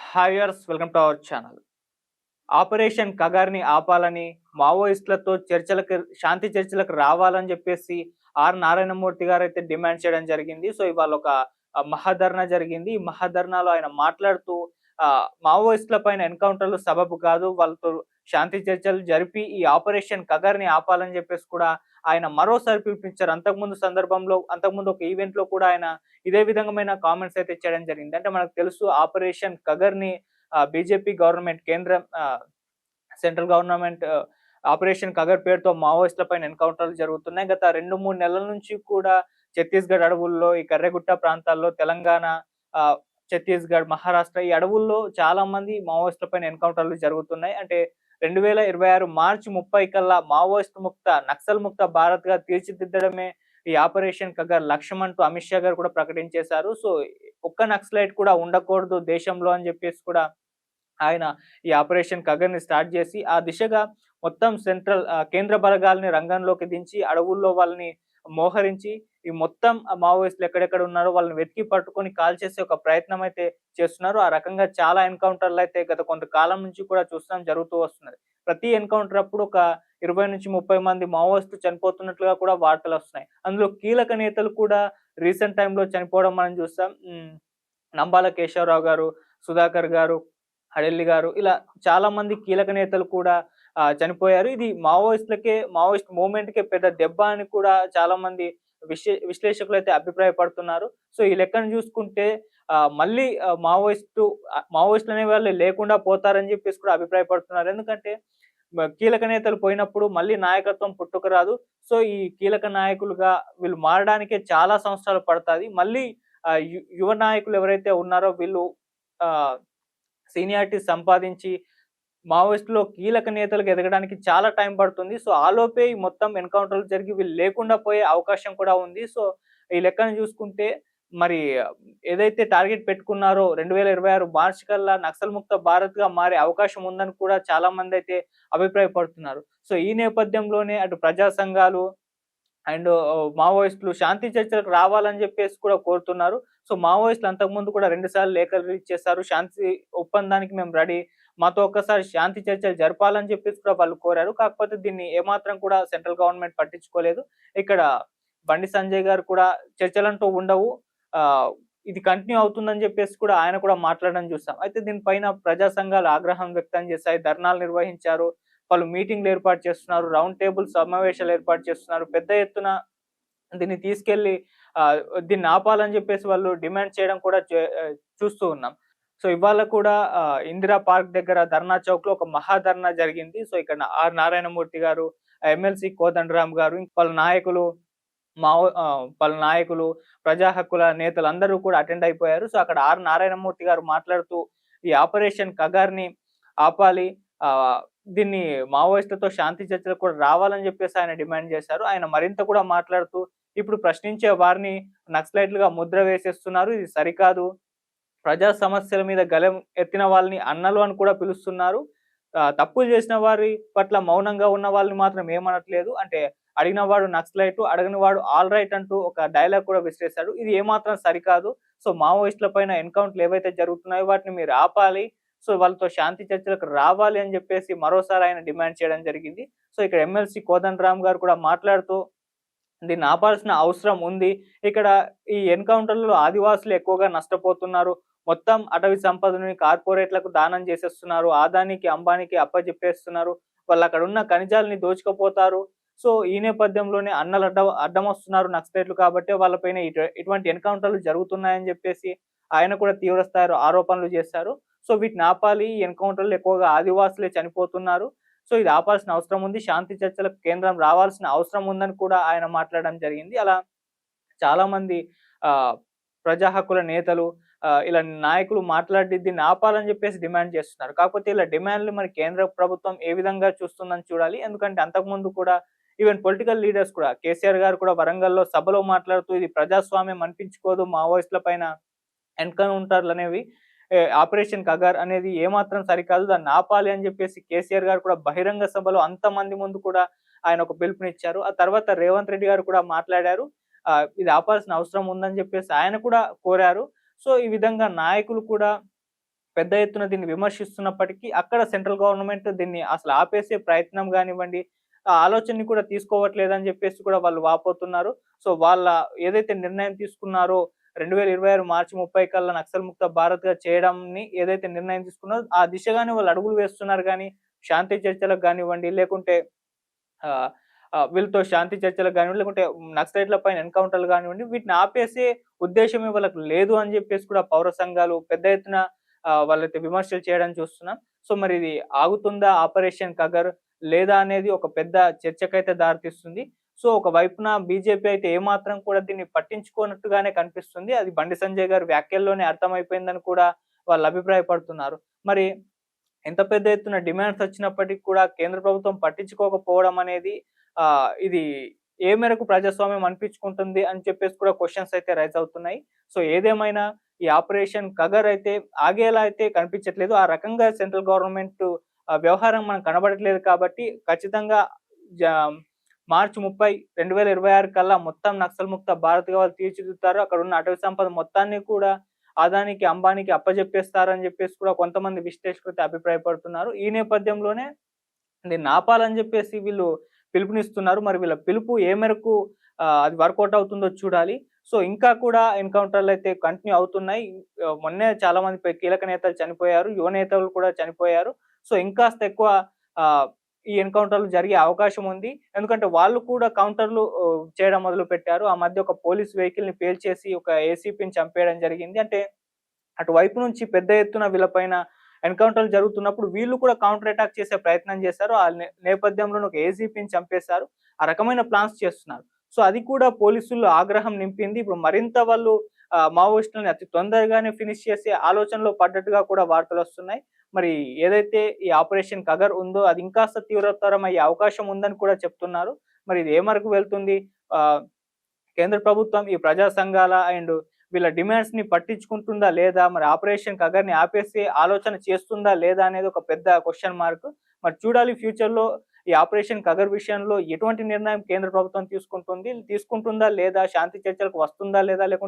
హాయర్స్ welcome to our channel. Operation కగార్‌ని ఆపాలని మావోయిస్టులతో శాంతి చర్చలకు రావాలని చెప్పేసి నారాయణమూర్తి గారైతే డిమాండ్ చేయడం జరిగింది. సో, ఇవాళ ఒక మహాధర్నా జరిగింది. ఈ మహాధర్నాలో ఆయన మాట్లాడుతూ మావోయిస్టుల పైన ఎన్‌కౌంటర్‌లు సబబు కాదు. వాళ్ళతో శాంతి చర్చలు జరిపి ఈ ఆపరేషన్ కగార్‌ని ఆపాలని చెప్పేసి కూడా ఆయన మరోసారి పిలుపునిచ్చారు. అంతకుముందు ఒక ఈవెంట్‌లో కూడా ఆయన ఇదే విధమైన కామెంట్స్ అయితే చేయడం జరిగింది. అంటే మనకు తెలుసు ఆపరేషన్ కగర్‌ని BJP government central government operation Kagar పేరుతో మావోయిస్టుల పైన ఎన్‌కౌంటర్‌లు జరుగుతున్నాయి. గత 2, 3 నెలల నుంచి కూడా ఛత్తీస్‌గఢ్ అడవుల్లో, ఈ కర్రెగుట్ట ప్రాంతాల్లో, తెలంగాణ, ఆహ్, ఛత్తీస్‌గఢ్, మహారాష్ట్ర ఈ అడవుల్లో చాలా మంది మావోయిస్టుల పైన ఎన్‌కౌంటర్‌లు జరుగుతున్నాయి. అంటే 2026 మార్చి 30 కల్లా నక్సల్ ముక్త భారత్‌గా తీర్చిదిద్దడమే ఈ ఆపరేషన్ కగర్ లక్ష్యం అంటూ అమిత్ షా గారు కూడా ప్రకటించేశారు. సో, ఒక్క నక్సలైట్ కూడా ఉండకూడదు దేశంలో అని చెప్పేసి కూడా ఆయన ఈ ఆపరేషన్ కగర్‌ని స్టార్ట్ చేసి, ఆ దిశగా మొత్తం కేంద్ర బలగాల్ని రంగంలోకి దించి, అడవుల్లో వాళ్ళని మోహరించి, ఈ మొత్తం మావోయిస్టులు ఎక్కడెక్కడ ఉన్నారో వాళ్ళని వెతికి పట్టుకొని కాల్చేసే ఒక ప్రయత్నం అయితే చేస్తున్నారు. ఆ రకంగా చాలా ఎన్‌కౌంటర్‌లయితే గత కొంతకాలం నుంచి కూడా చూస్తున్నాం జరుగుతూ వస్తున్నది. ప్రతి ఎన్‌కౌంటర్ అప్పుడు ఒక 20-30 మంది మావోయిస్టులు చనిపోతున్నట్లుగా కూడా వార్తలొస్తున్నాయి. అందులో కీలక నేతలు కూడా రీసెంట్ టైమ్‌లో చనిపోవడం మనం చూస్తాం. నంబాల కేశవరావు గారు, సుధాకర్ గారు, హడెల్లి గారు ఇలా చాలా మంది కీలక నేతలు కూడా చనిపోయారు. ఇది మావోయిస్ట్ మూవ్‌మెంట్‌కే పెద్ద దెబ్బ అని కూడా చాలా మంది విశ్లేషకులైతే అభిప్రాయపడుతున్నారు. సో, ఈ లెక్కను చూసుకుంటే మళ్ళీ మావోయిస్టులు అనే వాళ్ళే లేకుండా పోతారని చెప్పేసి కూడా అభిప్రాయపడుతున్నారు. ఎందుకంటే కీలక నేతలు పోయినప్పుడు మళ్ళీ నాయకత్వం పుట్టుకురాదు. సో, ఈ కీలక నాయకులుగా వీళ్ళు మారడానికే చాలా సంవత్సరాలు పడతాది. మళ్ళీ యువ నాయకులు ఎవరైతే ఉన్నారో వీళ్ళు ఆహ్, సీనియారిటీ సంపాదించి మావోయిస్ట్‌లో కీలక నేతలుగా ఎదగడానికి చాలా టైం పడుతుంది. సో, ఆలోపే ఈ మొత్తం ఎన్‌కౌంటర్‌లు జరిగి వీళ్ళు లేకుండా పోయే అవకాశం కూడా ఉంది. సో, ఈ లెక్కను చూసుకుంటే మరి ఏదైతే టార్గెట్ పెట్టుకున్నారో 2026 మార్చ్ కల్లా నక్సల్ ముక్త భారత్‌గా మారే అవకాశం ఉందని కూడా చాలా మందైతే అభిప్రాయపడుతున్నారు. సో, ఈ నేపథ్యంలోనే అటు ప్రజా సంఘాలు అండ్ మావోయిస్టులు శాంతి చర్చలకు రావాలని జెప్పేసి కూడా కోరుతున్నారు. సో, మావోయిస్టులు అంతకుముందు కూడా 2 సార్లు లేఖలు రిలీజ్ చేశారు. శాంతి ఒప్పందానికి మేము రెడీ. మాతో ఒక్కసారి శాంతి చర్చలు జరపాలని జెప్పేసి కూడా వాళ్ళు కోరారు. కాకపోతే దీన్ని ఏమాత్రం కూడా సెంట్రల్ గవర్నమెంట్ పట్టించుకోలేదు. ఇక్కడ బండి సంజయ్ గారు కూడా చర్చలంటూ ఉండవు. ఆహ్, ఇది కంటిన్యూ అవుతుందని జెప్పేసి కూడా ఆయన కూడా మాట్లాడడం చూసాం. అయితే దీనిపైన ప్రజా సంఘాలు ఆగ్రహం వ్యక్తం చేశాయి. ధర్నాలు నిర్వహించారు. పలు మీటింగ్‌లు ఏర్పాటు చేస్తున్నారు. రౌండ్ టేబుల్ సమావేశాలు ఏర్పాటు చేస్తున్నారు. పెద్ద ఎత్తున దీన్ని తీసుకెళ్ళి ఆహ్, దీన్ని ఆపాలని జెప్పేసి వాళ్ళు డిమాండ్ చేయడం కూడా చూస్తూ ఉన్నాం. సో, ఇవాళ కూడా ఇందిరా పార్క్ దగ్గర ధర్నా చౌక్‌లో ఒక మహాధర్నా జరిగింది. సో, ఇక్కడ నారాయణమూర్తి గారు, ఎమ్మెల్సీ కోదండరామ్ గారు, పలు నాయకులు, ప్రజా హక్కుల నేతలందరూ కూడా అటెండ్ అయిపోయారు. సో, అక్కడ నారాయణమూర్తి గారు మాట్లాడుతూ ఈ ఆపరేషన్ కగార్‌ని ఆపాలి. ఆహ్, దీన్ని మావోయిస్టులతో శాంతి చర్చలకు కూడా రావాలని జెప్పేసి ఆయన డిమాండ్ చేశారు. ఆయన మరింత కూడా మాట్లాడుతూ, ఇప్పుడు ప్రశ్నించే వారిని నక్సలైట్‌లుగా ముద్ర వేసేస్తున్నారు. ఇది సరికాదు. ప్రజా సమస్యల మీద గళం ఎత్తిన వాళ్ళని అన్నలు అని కూడా పిలుస్తున్నారు. తప్పులు చేసిన వారి పట్ల మౌనంగా ఉన్న వాళ్ళని మాత్రం ఏమనట్లేదు. అంటే అడిగినవాడు నక్సలైటు, అడగనివాడు ఆల్ రైట్ అంటూ ఒక డైలాగ్ కూడా విసిరేశాడు. ఇది ఏమాత్రం సరికాదు. సో, మావోయిస్టుల పైన ఎన్‌కౌంటర్‌లు ఏవైతే జరుగుతున్నాయో వాటిని మీరు ఆపాలి. సో, వాళ్ళతో శాంతి చర్చలకు రావాలి అని చెప్పేసి మరోసారి ఆయన డిమాండ్ చేయడం జరిగింది. సో, ఇక్కడ ఎమ్మెల్సీ కోదండరామ్ గారు కూడా మాట్లాడుతూ దీన్ని ఆపాల్సిన అవసరం ఉంది. ఇక్కడ ఈ ఎన్‌కౌంటర్‌లలో ఆదివాసులు ఎక్కువగా నష్టపోతున్నారు. మొత్తం అటవీ సంపదని కార్పొరేట్‌లకు దానం చేసేస్తున్నారు. అదానికి, అంబానీకి అప్పజెప్పేస్తున్నారు. వాళ్ళక్కడున్న ఖనిజాలని దోచుకుపోతారు. సో, ఈ నేపథ్యంలోనే అన్నలు అడ్డమొస్తున్నారు నక్సలైట్‌లు కాబట్టే వాళ్ళపైన ఇటువంటి ఎన్‌కౌంటర్‌లు జరుగుతున్నాయని జెప్పేసి ఆయన కూడా తీవ్ర స్థాయిలో ఆరోపణలు చేశారు. సో, వీటిని ఆపాలి. ఈ ఎన్‌కౌంటర్‌లో ఎక్కువగా ఆదివాసులే చనిపోతున్నారు. సో, ఇది ఆపాల్సిన అవసరం ఉంది. శాంతి చర్చలకు కేంద్రం రావాల్సిన అవసరం ఉందని కూడా ఆయన మాట్లాడడం జరిగింది. అలా చాలామంది ఆహ్, ప్రజా హక్కుల నేతలు ఇలా నాయకులు మాట్లాడి దీన్ని ఆపాలని జెప్పేసి డిమాండ్ చేస్తున్నారు. కాకపోతే ఇలా డిమాండ్‌లు మరి కేంద్ర ప్రభుత్వం ఏ విధంగా చూస్తుందని చూడాలి. ఎందుకంటే అంతకుముందు కూడా ఈవెన్ పొలిటికల్ లీడర్స్ కూడా కేసీఆర్ గారు కూడా వరంగల్‌లో సభలో మాట్లాడుతూ ఇది ప్రజాస్వామ్యం అనిపించుకోదు. మావోయిస్టుల పైన ఎన్‌కౌంటర్‌లనేవి ఆపరేషన్ కగార్ అనేది ఏమాత్రం సరికాదు. దాన్ని ఆపాలి అని జెప్పేసి కేసీఆర్ గారు కూడా బహిరంగ సభలో అంతమంది ముందు కూడా ఆయన ఒక పిలుపునిచ్చారు. ఆ తర్వాత రేవంత్ రెడ్డి గారు కూడా మాట్లాడారు. ఇది ఆపాల్సిన అవసరం ఉందని జెప్పేసి ఆయన కూడా కోరారు. సో, ఈ విధంగా నాయకులు కూడా పెద్ద ఎత్తున దీన్ని విమర్శిస్తున్నప్పటికీ అక్కడ సెంట్రల్ గవర్నమెంట్ దీన్ని అసలు ఆపేసే ప్రయత్నం గానివ్వండి, ఆ ఆలోచనని కూడా తీసుకోవట్లేదని జెప్పేసి కూడా వాళ్ళు వాపోతున్నారు. సో, వాళ్ళ ఏదైతే నిర్ణయం తీసుకున్నారో 2026 మార్చి 30 కల్లా నక్సల్ ముక్త భారత్‌గా చేయడంని ఏదైతే నిర్ణయం తీసుకున్నారో, ఆ దిశగానే వాళ్ళు అడుగులు వేస్తున్నారు గానీ, శాంతి చర్చలకు గానివ్వండి, లేకుంటే ఆహ్, వీళ్ళతో శాంతి చర్చలకు గానివ్వండి, లేకుంటే నక్సలైట్‌ల పైన ఎన్‌కౌంటర్‌లు గానివ్వండి, వీటిని ఆపేసే ఉద్దేశ్యమే వాళ్ళకి లేదు అని జెప్పేసి కూడా పౌర సంఘాలు పెద్ద ఎత్తున వాళ్ళైతే విమర్శలు చేయడం చూస్తున్నాం. సో, మరి ఇది ఆగుతుందా ఆపరేషన్ కగర్ లేదా అనేది ఒక పెద్ద చర్చకైతే దారితీస్తుంది. సో, ఒక వైపున బీజేపీ అయితే ఏమాత్రం కూడా దీన్ని పట్టించుకోనట్టుగానే కనిపిస్తుంది. అది బండి సంజయ్ గారి వ్యాఖ్యల్లోనే అర్థమైపోయిందని కూడా వాళ్ళు అభిప్రాయపడుతున్నారు. మరి ఎంత పెద్ద ఎత్తున డిమాండ్స్ వచ్చినప్పటికి కూడా కేంద్ర ప్రభుత్వం పట్టించుకోకపోవడం అనేది ఇది ఏ మేరకు ప్రజాస్వామ్యం అనిపించుకుంటుంది అని చెప్పేసి కూడా క్వెషన్స్ అయితే రైజ్ అవుతున్నాయి. సో, ఏదేమైనా ఈ ఆపరేషన్ కగర్ అయితే ఆగేలా అయితే కనిపించట్లేదు. ఆ రకంగా సెంట్రల్ గవర్నమెంట్ వ్యవహారం మనకు కనబడట్లేదు కాబట్టి ఖచ్చితంగా జా మార్చి 30, 2026 కల్లా మొత్తం నక్సల్ ముక్త భారత్‌గా వాళ్ళు తీర్చిదిద్దుతారు. అక్కడున్న అటవీ సంపద మొత్తాన్ని కూడా అదానికి, అంబానీకి అప్పజెప్పేస్తారని జెప్పేసి కూడా కొంతమంది విశ్లేషకులైతే అభిప్రాయపడుతున్నారు. ఈ నేపథ్యంలోనే దీన్ని ఆపాలని జెప్పేసి వీళ్ళు పిలుపునిస్తున్నారు. మరి వీళ్ళ పిలుపు ఏ మేరకు అది వర్కౌట్ అవుతుందో చూడాలి. సో, ఇంకా కూడా ఎన్‌కౌంటర్‌లయితే కంటిన్యూ అవుతున్నాయి. మొన్నే చాలా మంది కీలక నేతలు చనిపోయారు. యువ నేతలు కూడా చనిపోయారు. సో, ఇంకాస్త ఎక్కువ ఆహ్, ఈ ఎన్‌కౌంటర్‌లు జరిగే అవకాశం ఉంది. ఎందుకంటే వాళ్ళు కూడా కౌంటర్‌లు చేయడం మొదలుపెట్టారు. ఆ మధ్య ఒక పోలీస్ వెహికల్‌ని పేల్చేసి ఒక ఏసీపీని చంపేయడం జరిగింది. అంటే అటువైపు నుంచి పెద్ద ఎత్తున వీళ్ళపైన ఎన్‌కౌంటర్‌లు జరుగుతున్నప్పుడు వీళ్ళు కూడా కౌంటర్ అటాక్ చేసే ప్రయత్నం చేశారు. ఆ నేపథ్యంలోనే ఒక ఏసీపీని చంపేశారు. ఆ రకమైన ప్లాన్స్ చేస్తున్నారు. సో, అది కూడా పోలీసుల్లో ఆగ్రహం నింపింది. ఇప్పుడు మరింత వాళ్ళు మావోయిస్టులని అతి తొందరగానే ఫినిష్ చేసే ఆలోచనలో పడ్డట్టుగా కూడా వార్తలొస్తున్నాయి. మరి ఏదైతే ఈ ఆపరేషన్ కగర్ ఉందో అది ఇంకాస్త తీవ్రతరం అయ్యే అవకాశం ఉందని కూడా చెప్తున్నారు. మరి ఇది ఏ మేరకు వెళ్తుంది? ఆహ్, కేంద్ర ప్రభుత్వం ఈ ప్రజా సంఘాల అండ్ వీళ్ళ డిమాండ్స్‌ని పట్టించుకుంటుందా లేదా? మరి ఆపరేషన్ కగర్‌ని ఆపేసే ఆలోచన చేస్తుందా లేదా? అనేది ఒక పెద్ద క్వెషన్ మార్క్. మరి చూడాలి ఫ్యూచర్‌లో ఈ ఆపరేషన్ కగర్ విషయంలో ఎటువంటి నిర్ణయం కేంద్ర ప్రభుత్వం తీసుకుంటుందా లేదా? శాంతి చర్చలకు వస్తుందా లేదా? లేకుంటే